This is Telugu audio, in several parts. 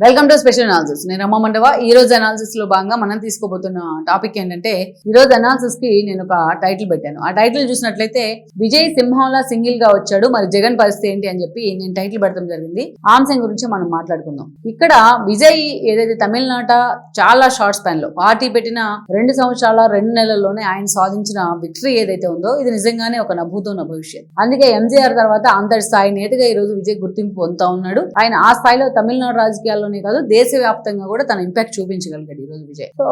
Welcome to special analysis. నేను రమ్మ మండవ. ఈ రోజు అనాలిసిస్ లో భాగంగా మనం తీసుకోబోతున్న టాపిక్ ఏంటంటే, ఈ రోజు అనాలిసిస్ కి నేను ఒక టైటిల్ పెట్టాను. ఆ టైటిల్ చూసినట్లయితే విజయ్ సింహంలా సింగిల్ గా వచ్చాడు, మరి జగన్ పరిస్థితి ఏంటి అని చెప్పి నేను టైటిల్ పెడతాం జరిగింది. ఆ అంశం గురించి మనం మాట్లాడుకుందాం. ఇక్కడ విజయ్ ఏదైతే తమిళనాట చాలా షార్ట్ స్పాన్ లో పార్టీ పెట్టిన 2 సంవత్సరాల 2 నెలల్లోనే ఆయన సాధించిన విక్టరీ ఏదైతే ఉందో ఇది నిజంగానే ఒక నభూతో భవిష్యత్. అందుకే ఎంజీఆర్ తర్వాత అంతటి స్థాయి నేతగా ఈ రోజు విజయ్ గుర్తింపు పొందుతా ఉన్నాడు. ఆయన ఆ స్థాయిలో తమిళనాడు రాజకీయాల్లో కాదు దేశవ్యాప్తంగా కూడా తన ఇంపాక్ట్ చూపించగలిగాడు ఈ రోజు విజయ్. సో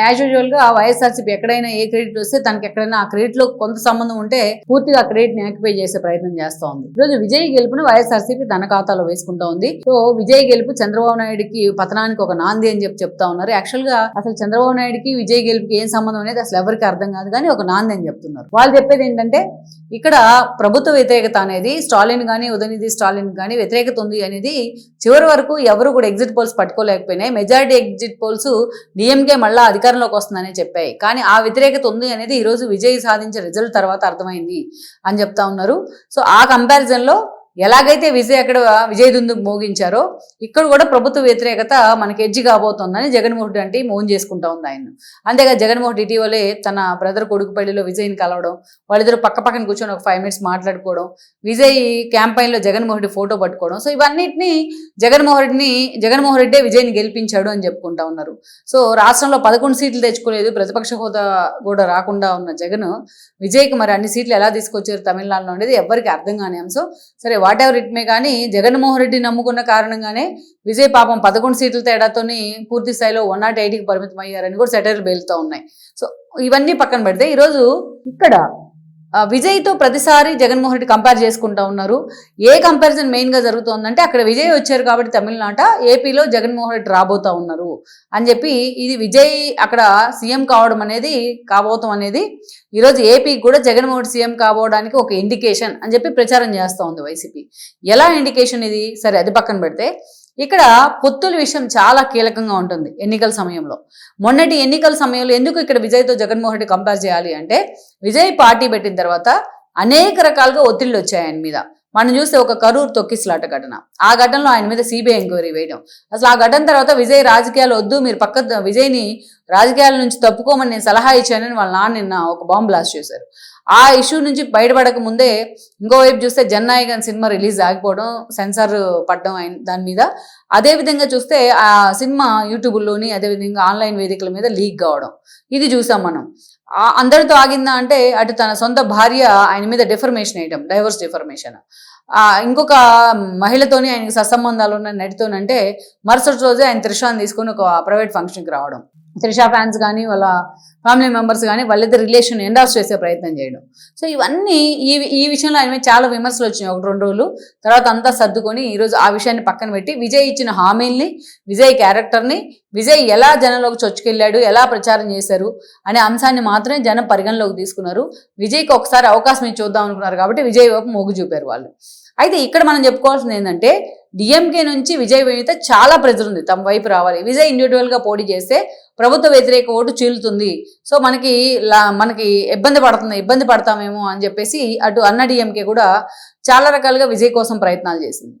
యాజ్ యూజువల్ గా వైఎస్ఆర్సీపీ ఎక్కడైనా ఏ క్రెడిట్ వస్తే తనకి ఎక్కడైనా ఆ క్రెడిట్ లో కొంత సంబంధం ఉంటే పూర్తిగా ఆ క్రెడిట్ ని ఆక్యుపై చేసే ప్రయత్నం చేస్తా ఉంది. ఈ రోజు విజయ్ గెలుపును వైఎస్ఆర్సీపీ తన ఖాతాలో వేసుకుంటా ఉంది. సో విజయ్ గెలుపు చంద్రబాబు నాయుడుకి పతనానికి ఒక నాంది అని చెప్తా ఉన్నారు. యాక్చువల్ గా అసలు చంద్రబాబు నాయుడుకి విజయ్ గెలుపుకి ఏం సంబంధం అనేది అసలు ఎవరికి అర్థం కాదు, కానీ ఒక నాంది అని చెప్తున్నారు. వాళ్ళు చెప్పేది ఏంటంటే ఇక్కడ ప్రభుత్వ వ్యతిరేకత అనేది స్టాలిన్ గానీ ఉదయనిధి స్టాలిన్ గానీ వ్యతిరేకత ఉంది అనేది చివరి వరకు ఎవరు కూడా ఎగ్జిట్ పోల్స్ పట్టుకోలేకపోయినాయి. మెజారిటీ ఎగ్జిట్ పోల్స్ డిఎంకే మళ్ళా అధికారంలోకి వస్తుందని చెప్పాయి, కానీ ఆ వ్యతిరేకత ఉంది అనేది ఈ రోజు విజయ్ సాధించే రిజల్ట్ తర్వాత అర్థమైంది అని చెప్తా ఉన్నారు. సో ఆ కంపారిజన్ లో ఎలాగైతే విజయ్ దుందుకు మోగించారో ఇక్కడ కూడా ప్రభుత్వ వ్యతిరేకత మనకి ఎడ్జి కాబోతోందని జగన్మోహన్ రెడ్డి అంటే మోన్ చేసుకుంటా ఉంది ఆయన. అంతేగా జగన్మోహన్ రెడ్డి ఇటీవలే తన బ్రదర్ కొడుకుపల్లిలో విజయ్ని కలవడం, వాళ్ళిద్దరు పక్కన కూర్చొని ఒక 5 మినిట్స్ మాట్లాడుకోవడం, విజయ్ క్యాంపైన్ లో జగన్మోహన్ రెడ్డి ఫోటో పట్టుకోవడం. సో ఇవన్నిటిని జగన్మోహన్ రెడ్డి విజయ్ని గెలిపించాడు అని చెప్పుకుంటా ఉన్నారు. సో రాష్ట్రంలో 11 సీట్లు తెచ్చుకోలేదు, ప్రతిపక్ష హోదా కూడా రాకుండా ఉన్న జగన్ విజయ్కి మరి అన్ని సీట్లు ఎలా తీసుకొచ్చారు తమిళనాడులో అనేది ఎవరికి అర్థం కాని అంశం. సరే వాట్ ఎవర్ ఇట్ మే, కానీ జగన్మోహన్ రెడ్డి నమ్ముకున్న కారణంగానే విజయ్ పాపం 11 సీట్ల తేడాతోని పూర్తి స్థాయిలో 108కి పరిమితం అయ్యారని కూడా సెటైర్లు బేలుతూ ఉన్నాయి. సో ఇవన్నీ పక్కన పెడితే ఈరోజు ఇక్కడ విజయ్తో ప్రతిసారి జగన్మోహన్ రెడ్డి కంపేర్ చేసుకుంటా ఉన్నారు. ఏ కంపారిజన్ మెయిన్ గా జరుగుతోందంటే అక్కడ విజయ్ వచ్చారు కాబట్టి తమిళనాట, ఏపీలో జగన్మోహన్ రెడ్డి రాబోతా ఉన్నారు అని చెప్పి ఇది విజయ్ అక్కడ సీఎం కాబోతాం అనేది ఈరోజు ఏపీకి కూడా జగన్మోహన్ రెడ్డి సీఎం కాబోవడానికి ఒక ఇండికేషన్ అని చెప్పి ప్రచారం చేస్తూ ఉంది వైసీపీ. ఎలా ఇండికేషన్ ఇది? సరే అది పక్కన పెడితే ఇక్కడ పొత్తుల విషయం చాలా కీలకంగా ఉంటుంది ఎన్నికల సమయంలో. మొన్నటి ఎన్నికల సమయంలో ఎందుకు ఇక్కడ విజయ్తో జగన్మోహన్ రెడ్డి కంపేర్ చేయాలి అంటే, విజయ్ పార్టీ పెట్టిన తర్వాత అనేక రకాలుగా ఒత్తిళ్లు వచ్చాయి ఆయన మీద. మనం చూస్తే ఒక కరూరు తొక్కిసలాట ఘటన, ఆ ఘటనలో ఆయన మీద సిబిఐ ఎంక్వైరీ వేయడం, అసలు ఆ ఘటన తర్వాత విజయ్ రాజకీయాలు వద్దు, మీరు విజయ్ని రాజకీయాల నుంచి తప్పుకోమని నేను సలహా ఇచ్చానని వాళ్ళ నాన్న నిన్న ఒక బాంబ్ బ్లాస్ట్ చేశారు. ఆ ఇష్యూ నుంచి బయటపడక ముందే ఇంకోవైపు చూస్తే జననాయకన్ సినిమా రిలీజ్ ఆగిపోవడం, సెన్సార్ పడడం దాని మీద. అదేవిధంగా చూస్తే ఆ సినిమా యూట్యూబ్లోని అదేవిధంగా ఆన్లైన్ వేదికల మీద లీక్ కావడం, ఇది చూసాం మనం. అందరితో ఆగిందా అంటే అటు తన సొంత భార్య ఆయన మీద డిఫర్మేషన్ వేయడం, డైవర్స్ డిఫర్మేషన్. ఇంకొక మహిళతోని ఆయనకి సత్సంబంధాలు ఉన్న నటితోనంటే మరుసటి రోజే ఆయన త్రిషాని తీసుకొని ఒక ప్రైవేట్ ఫంక్షన్కి రావడం, త్రిషా ఫ్యాన్స్ కానీ వాళ్ళ ఫ్యామిలీ మెంబర్స్ కానీ వాళ్ళిద్దరు రిలేషన్ ఎండార్స్ చేసే ప్రయత్నం చేయడం. సో ఇవన్నీ ఈ విషయంలో ఆయన మీద చాలా విమర్శలు వచ్చినాయి 1-2 రోజులు. తర్వాత అంతా సర్దుకొని ఈరోజు ఆ విషయాన్ని పక్కన పెట్టి విజయ్ ఇచ్చిన హామీల్ని, విజయ్ క్యారెక్టర్ని, విజయ్ ఎలా జనంలోకి చొచ్చుకెళ్ళాడు, ఎలా ప్రచారం చేశారు అనే అంశాన్ని మాత్రమే జనం పరిగణలోకి తీసుకున్నారు. విజయ్కి ఒకసారి అవకాశం ఇచ్చి చూద్దాం అనుకున్నారు కాబట్టి విజయ్ వైపు మొగ్గు చూపారు వాళ్ళు. అయితే ఇక్కడ మనం చెప్పుకోవాల్సింది ఏంటంటే, డిఎంకే నుంచి విజయ్ మీద చాలా ప్రెజర్ ఉంది, తమ వైపు రావాలి. విజయ్ ఇండివిజువల్ గా పోటీ చేస్తే ప్రభుత్వ వ్యతిరేక ఓటు చీలుతుంది, సో మనకి ఇబ్బంది పడతామేమో అని చెప్పేసి అటు అన్న డిఎంకే కూడా చాలా రకాలుగా విజయ్ కోసం ప్రయత్నాలు చేసింది.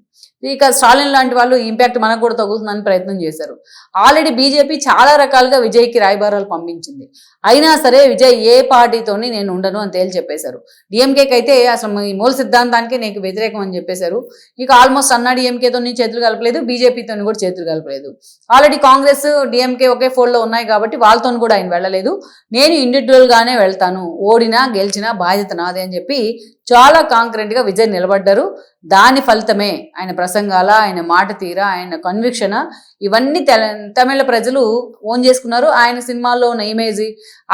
ఇక స్టాలిన్ లాంటి వాళ్ళు ఇంపాక్ట్ మనకు కూడా తగులుతుందని ప్రయత్నం చేశారు. ఆల్రెడీ బీజేపీ చాలా రకాలుగా విజయ్కి రాయబారాలు పంపించింది. అయినా సరే విజయ్ ఏ పార్టీతోని నేను ఉండను అని తేల్చి చెప్పేశారు. డిఎంకేకి అయితే అసలు ఈ మూల సిద్ధాంతానికి నీకు వ్యతిరేకం అని చెప్పేశారు. ఇక ఆల్మోస్ట్ అన్నా డిఎంకేతో చేతులు కలపలేదు, బీజేపీతో కూడా చేతులు కలపలేదు. ఆల్రెడీ కాంగ్రెస్ డిఎంకే ఒకే ఫోల్డ్లో ఉన్నాయి కాబట్టి వాళ్ళతో కూడా ఆయన వెళ్ళలేదు. నేను ఇండివిజువల్ గానే వెళ్తాను, ఓడినా గెలిచినా బాధ్యత నాదే అని చెప్పి చాలా కాంక్రెంట్ గా విజయ్ నిలబడ్డారు. దాని ఫలితమే ఆయన ప్రసంగాల, ఆయన మాట తీర, ఆయన కన్విక్షన్ ఇవన్నీ తమిళ ప్రజలు ఓన్ చేసుకున్నారు. ఆయన సినిమాల్లో ఉన్న ఇమేజ్,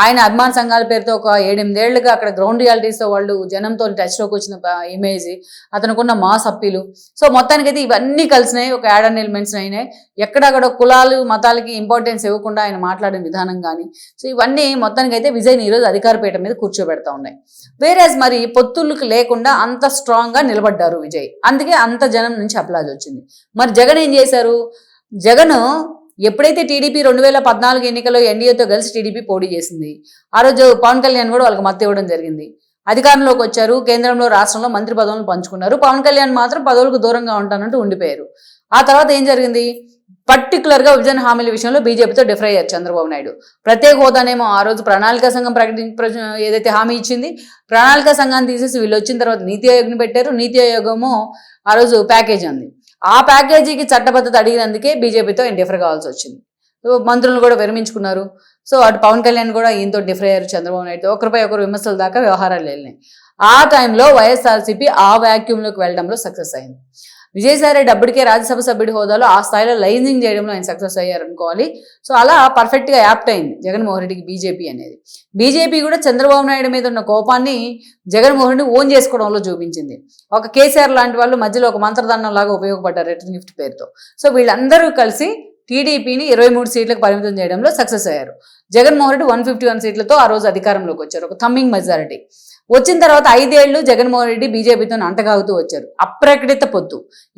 ఆయన అభిమాన సంఘాల పేరుతో ఒక 7-8 ఏళ్లుగా అక్కడ గ్రౌండ్ రియాలిటీస్తో వాళ్ళు జనంతో టచ్లోకి వచ్చిన ఇమేజ్, అతనుకున్న మాస్ అప్పీలు. సో మొత్తానికైతే ఇవన్నీ కలిసినాయి, ఒక యాడ్ అండ్ ఎలిమెంట్స్ అయినాయి. ఎక్కడక్కడ కులాలు మతాలకి ఇంపార్టెన్స్ ఇవ్వకుండా ఆయన మాట్లాడిన విధానం కానీ, సో ఇవన్నీ మొత్తానికైతే విజయ్ని ఈరోజు అధికారపీఠం మీద కూర్చోబెడతా ఉన్నాయి. వేరేస్ మరి పొత్తులకు లేకుండా అంత స్ట్రాంగ్ గా నిలబడ్డారు విజయ్, అందుకే అంత జనం నుంచి అప్లాజ్ వచ్చింది. మరి జగన్ ఏం చేశారు? జగన్ ఎప్పుడైతే టీడీపీ 2014 ఎన్నికల్లో ఎన్డీఏతో కలిసి టీడీపీ పోటీ చేసింది, ఆ రోజు పవన్ కళ్యాణ్ కూడా వాళ్ళకి మద్దతు ఇవ్వడం జరిగింది. అధికారంలోకి వచ్చారు, కేంద్రంలో రాష్ట్రంలో మంత్రి పదవులను పంచుకున్నారు. పవన్ కళ్యాణ్ మాత్రం పదవులకు దూరంగా ఉంటానంటూ ఉండిపోయారు. ఆ తర్వాత ఏం జరిగింది? పర్టికులర్గా విభజన హామీల విషయంలో బీజేపీతో డిఫర్ అయ్యారు చంద్రబాబు నాయుడు. ప్రత్యేక హోదానేమో ఆ రోజు ప్రణాళికా సంఘం ఏదైతే హామీ ఇచ్చింది, ప్రణాళికా సంఘాన్ని తీసేసి వీళ్ళు వచ్చిన తర్వాత నీతి ఆయోగ్ని పెట్టారు. నీతి ఆయోగము ఆ రోజు ప్యాకేజీ ఉంది. ఆ ప్యాకేజీకి చట్టబద్ధత అడిగినందుకే బీజేపీతో ఆయన డిఫర్ కావాల్సి వచ్చింది. మంత్రులను కూడా విరమించుకున్నారు. సో అటు పవన్ కళ్యాణ్ కూడా ఈయనతో డిఫర్ అయ్యారు చంద్రబాబు నాయుడుతో. ఒకరిపై ఒకరు విమర్శల దాకా వ్యవహారాలు వెళ్ళినాయి. ఆ టైంలో వైఎస్ఆర్సీపీ ఆ వ్యాక్యూమ్లోకి వెళ్ళడంలో సక్సెస్ అయింది. విజయసాయిరెడ్డి అప్పటికే రాజ్యసభ సభ్యుడి హోదాలో ఆ స్థాయిలో లైజింగ్ చేయడంలో ఆయన సక్సెస్ అయ్యారనుకోవాలి. సో అలా పర్ఫెక్ట్గా యాప్ట్ అయింది జగన్మోహన్ రెడ్డికి బీజేపీ అనేది. బీజేపీ కూడా చంద్రబాబు నాయుడు మీద ఉన్న కోపాన్ని జగన్మోహన్ రెడ్డి ఓన్ చేసుకోవడంలో చూపించింది. ఒక కేసీఆర్ లాంటి వాళ్ళు మధ్యలో ఒక మంత్రదండం లాగా ఉపయోగపడ్డారు రిటర్న్ గిఫ్ట్ పేరుతో. సో వీళ్ళందరూ కలిసి టీడీపీని 23 సీట్లకు పరిమితం చేయడంలో సక్సెస్ అయ్యారు. జగన్మోహన్ రెడ్డి 151 సీట్లతో ఆ రోజు అధికారంలోకి వచ్చారు, ఒక థమ్మింగ్ మెజారిటీ. వచ్చిన తర్వాత 5 ఏళ్లు జగన్మోహన్ రెడ్డి బీజేపీతో అంటగాగుతూ వచ్చారు. అప్రకటిత పొత్తు,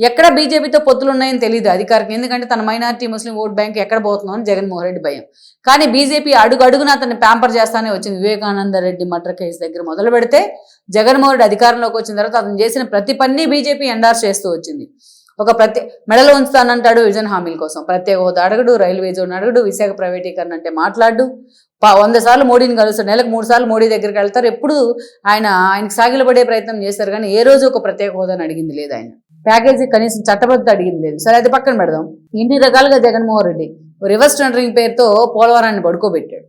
ఎక్కడ బీజేపీతో పొత్తులు ఉన్నాయని తెలియదు అధికారికి, ఎందుకంటే తన మైనారిటీ ముస్లిం ఓట్ బ్యాంక్ ఎక్కడ పోతుందో అని జగన్మోహన్ రెడ్డి భయం. కానీ బీజేపీ అడుగున అతన్ని ప్యాంపర్ చేస్తానే వచ్చింది. వివేకానంద రెడ్డి మర్డర్ కేసు దగ్గర మొదలు పెడితే జగన్మోహన్ రెడ్డి అధికారంలోకి వచ్చిన తర్వాత అతను చేసిన ప్రతి పని బీజేపీ ఎండార్స్ చేస్తూ వచ్చింది. ఒక మెడలో ఉంచుతానంటాడు విభజన హామీల కోసం, ప్రత్యేక హోదా అడగడు, రైల్వే జోన్ అడగడు, విశాఖ ప్రైవేటీకరణ అంటే మాట్లాడు, 100 సార్లు మోడీని కలుస్తారు, నెలకు 3 సార్లు మోడీ దగ్గరికి వెళ్తారు. ఎప్పుడు ఆయనకి సాగిలపడే ప్రయత్నం చేస్తారు, కానీ ఏ రోజు ఒక ప్రత్యేక హోదాని అడిగింది లేదు. ఆయన ప్యాకేజీ కనీసం చట్టబద్ధత అడిగింది లేదు. సరే అది పక్కన పెడదాం. ఇన్ని రకాలుగా జగన్మోహన్ రెడ్డి రివర్స్ టెండరింగ్ పేరుతో పోలవరాన్ని పడుకోబెట్టాడు.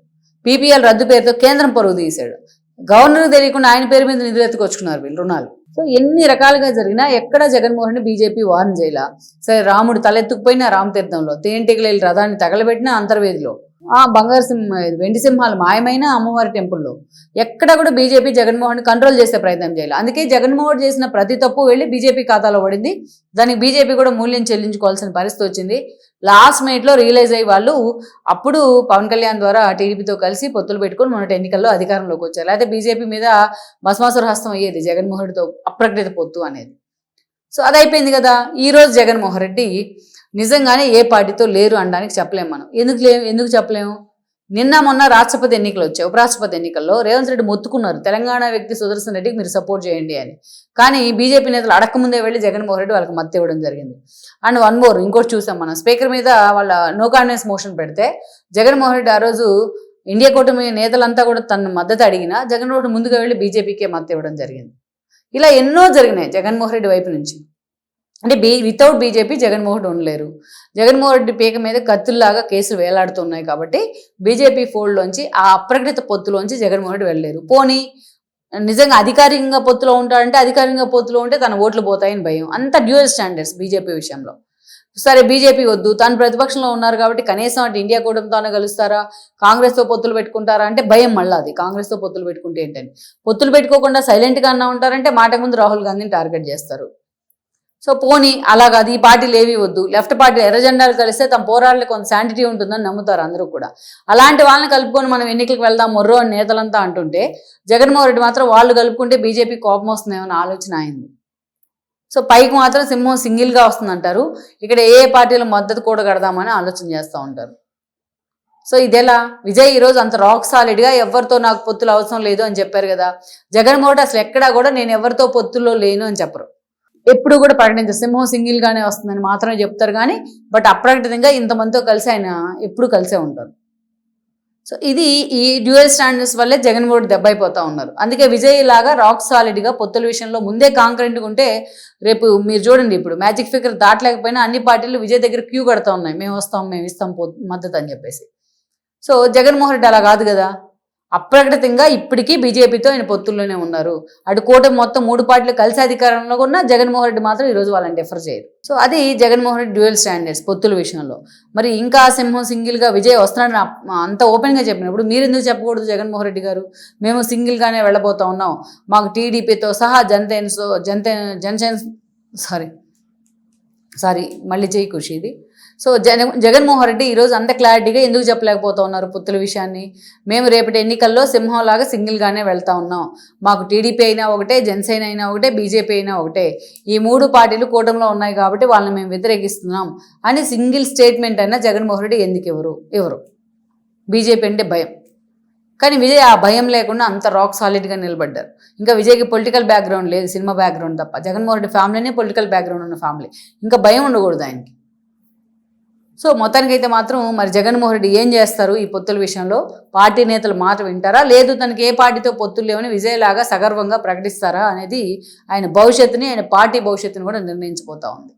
పీపీఎల్ రద్దు పేరుతో కేంద్రం పరువు తీశాడు. గవర్నర్కి తెలియకుండా ఆయన పేరు మీద నిధులు ఎత్తుకొచ్చుకున్నారు వీళ్ళు, రుణాలు. సో ఎన్ని రకాలుగా జరిగినా ఎక్కడ జగన్మోహన్ రెడ్డి బీజేపీ వార్న్ చేయాల. సరే రాముడు తలెత్తుకుపోయినా రామతీర్థంలో, తేనెటీగలు రథాన్ని తగలబెట్టినా అంతర్వేదిలో, బంగారు వెండి సింహాలు మాయమైన అమ్మవారి టెంపుల్లో ఎక్కడ కూడా బీజేపీ జగన్మోహన్ కంట్రోల్ చేసే ప్రయత్నం చేయాలి. అందుకే జగన్మోహన్ చేసిన ప్రతి తప్పు వెళ్ళి బీజేపీ ఖాతాలో పడింది. దానికి బీజేపీ కూడా మూల్యం చెల్లించుకోవాల్సిన పరిస్థితి వచ్చింది. లాస్ట్ మినిట్లో రియలైజ్ అయ్యి వాళ్ళు అప్పుడు పవన్ కళ్యాణ్ ద్వారా టీడీపీతో కలిసి పొత్తులు పెట్టుకొని మొన్నటి ఎన్నికల్లో అధికారంలోకి వచ్చారు. లేకపోతే బీజేపీ మీద భస్మాసుర హస్తం అయ్యేది జగన్మోహన్ రెడ్డితో అప్రకటిత పొత్తు అనేది. సో అదైపోయింది కదా. ఈరోజు జగన్మోహన్ రెడ్డి నిజంగానే ఏ పార్టీతో లేరు అనడానికి చెప్పలేము మనం. ఎందుకు చెప్పలేము? నిన్న మొన్న రాష్ట్రపతి ఎన్నికలు వచ్చాయి. ఉపరాష్ట్రపతి ఎన్నికల్లో రేవంత్ రెడ్డి మొత్తుకున్నారు తెలంగాణ వ్యక్తి సుదర్శన్ రెడ్డికి మీరు సపోర్ట్ చేయండి అని. కానీ బీజేపీ నేతలు అడక్కముందే వెళ్ళి జగన్మోహన్ రెడ్డి వాళ్ళకి మద్దతు ఇవ్వడం జరిగింది. అండ్ వన్ మోర్, ఇంకోటి చూసాం మనం, స్పీకర్ మీద వాళ్ళ నో కాన్ఫిడెన్స్ మోషన్ పెడితే జగన్మోహన్ రెడ్డి ఆ రోజు ఇండియా కూటమి నేతలంతా కూడా తన మద్దతు అడిగినా జగన్మోహన్ రెడ్డి ముందుగా వెళ్ళి బీజేపీకే మద్దతు ఇవ్వడం జరిగింది. ఇలా ఎన్నో జరిగినాయి జగన్మోహన్ రెడ్డి వైపు నుంచి. అంటే వితౌట్ బీజేపీ జగన్మోహన్ రెడ్డి ఉండలేరు. జగన్మోహన్ రెడ్డి పీక మీద కత్తుల్లాగా కేసులు వేలాడుతున్నాయి కాబట్టి బీజేపీ ఫోల్డ్లోంచి ఆ అప్రకటిత పొత్తులోంచి జగన్మోహన్ రెడ్డి వెళ్ళలేరు. పోనీ నిజంగా అధికారికంగా పొత్తులో ఉంటాడంటే అధికారికంగా పొత్తులో ఉంటే తన ఓట్లు పోతాయని భయం. అంత డ్యూయల్ స్టాండర్డ్స్ బీజేపీ విషయంలో. సరే బీజేపీ వద్దు, తాను ప్రతిపక్షంలో ఉన్నారు కాబట్టి కనీసం అటు ఇండియా కూటమితోనే కలుస్తారా, కాంగ్రెస్తో పొత్తులు పెట్టుకుంటారా అంటే భయం. మళ్ళీ అది కాంగ్రెస్తో పొత్తులు పెట్టుకుంటే ఏంటని. పొత్తులు పెట్టుకోకుండా సైలెంట్గా అన్నా ఉంటారంటే మాటకు ముందు రాహుల్ గాంధీని టార్గెట్ చేస్తారు. సో పోనీ అలా కాదు, ఈ పార్టీలు ఏవి వద్దు, లెఫ్ట్ పార్టీ ఎర్ర జెండాలు కలిస్తే తమ పోరాళ్ళకి కొంత శాంటిటీ ఉంటుందని నమ్ముతారు అందరూ కూడా. అలాంటి వాళ్ళని కలుపుకొని మనం ఎన్నికలకు వెళ్దాం మొర్రో అని నేతలంతా అంటుంటే జగన్మోహన్ రెడ్డి మాత్రం వాళ్ళు కలుపుకుంటే బీజేపీ కోపం వస్తుందేమో ఆలోచన అయింది. సో పైకి మాత్రం సింహం సింగిల్గా వస్తుందంటారు, ఇక్కడ ఏ పార్టీల మద్దతు కూడా కడదామని ఆలోచన చేస్తూ ఉంటారు. సో ఇదేలా విజయ్ ఈరోజు అంత రాక్ సాలిడ్గా ఎవరితో నాకు పొత్తులు అవసరం లేదు అని చెప్పారు కదా. జగన్మోహన్ రెడ్డి అసలు ఎక్కడా కూడా నేను ఎవరితో పొత్తుల్లో లేను అని చెప్పరు. ఎప్పుడు కూడా ప్రకటించారు, సింహం సింగిల్గానే వస్తుందని మాత్రమే చెప్తారు. కానీ బట్ అప్రకటితంగా ఇంతమందితో కలిసి ఆయన ఎప్పుడు కలిసే ఉంటారు. సో ఇది ఈ డ్యూయల్ స్టాండర్డ్స్ వల్లే జగన్మోహన్ రెడ్డి దెబ్బైపోతూ ఉన్నారు. అందుకే విజయ్ లాగా రాక్ సాలిడ్గా పొత్తుల విషయంలో ముందే కాంకరెంట్గా ఉంటే రేపు మీరు చూడండి, ఇప్పుడు మ్యాజిక్ ఫిగర్ దాటలేకపోయినా అన్ని పార్టీలు విజయ్ దగ్గర క్యూ కడతా ఉన్నాయి, మేము వస్తాం మేము ఇస్తాం మద్దతు అని చెప్పేసి. సో జగన్మోహన్ రెడ్డి అలా కాదు కదా, అప్రకటితంగా ఇప్పటికీ బీజేపీతో ఆయన పొత్తుల్లోనే ఉన్నారు. అటు కూటమి మొత్తం 3 పార్టీలు కలిసి అధికారంలో ఉన్న జగన్మోహన్ రెడ్డి మాత్రం ఈరోజు వాళ్ళని డిఫర్ చేయరు. సో అది జగన్మోహన్ రెడ్డి డ్యూయల్ స్టాండర్డ్స్ పొత్తుల విషయంలో. మరి ఇంకా సింహం సింగిల్గా విజయ్ వస్తున్నాడని అంత ఓపెన్గా చెప్పినప్పుడు మీరు ఎందుకు చెప్పకూడదు? జగన్మోహన్ రెడ్డి గారు మేము సింగిల్గానే వెళ్ళబోతా ఉన్నాం, మాకు టీడీపీతో సహా మళ్ళీ చేయి ఖుషి ఇది. సో జగన్మోహన్ రెడ్డి ఈరోజు అంత క్లారిటీగా ఎందుకు చెప్పలేకపోతూ ఉన్నారు పొత్తుల విషయాన్ని? మేము రేపటి ఎన్నికల్లో సింహంలాగా సింగిల్గానే వెళ్తా ఉన్నాం, మాకు టీడీపీ అయినా ఒకటే, జనసేన అయినా ఒకటే, బీజేపీ అయినా ఒకటే, ఈ 3 పార్టీలు కూటమిలో ఉన్నాయి కాబట్టి వాళ్ళని మేము వ్యతిరేకిస్తున్నాం అని సింగిల్ స్టేట్మెంట్ అయినా జగన్మోహన్ రెడ్డి ఎందుకు ఎవరు బీజేపీ అంటే భయం. కానీ విజయ్ ఆ భయం లేకుండా అంత రాక్ సాలిడ్గా నిలబడ్డారు. ఇంకా విజయ్కి పొలిటికల్ బ్యాక్గ్రౌండ్ లేదు, సినిమా బ్యాక్గ్రౌండ్ తప్ప. జగన్మోహన్ రెడ్డి ఫ్యామిలీనే పొలిటికల్ బ్యాక్గ్రౌండ్ ఉన్న ఫ్యామిలీ, ఇంకా భయం ఉండకూడదు ఆయనకి. సో మొత్తానికైతే మాత్రం మరి జగన్మోహన్ రెడ్డి ఏం చేస్తారు ఈ పొత్తుల విషయంలో? పార్టీ నేతలు మాట వింటారా, లేదు తనకి ఏ పార్టీతో పొత్తులు లేవని విజయలాగా సగర్వంగా ప్రకటిస్తారా అనేది ఆయన భవిష్యత్తుని, ఆయన పార్టీ భవిష్యత్తుని కూడా నిర్ణయించబోతా ఉంది.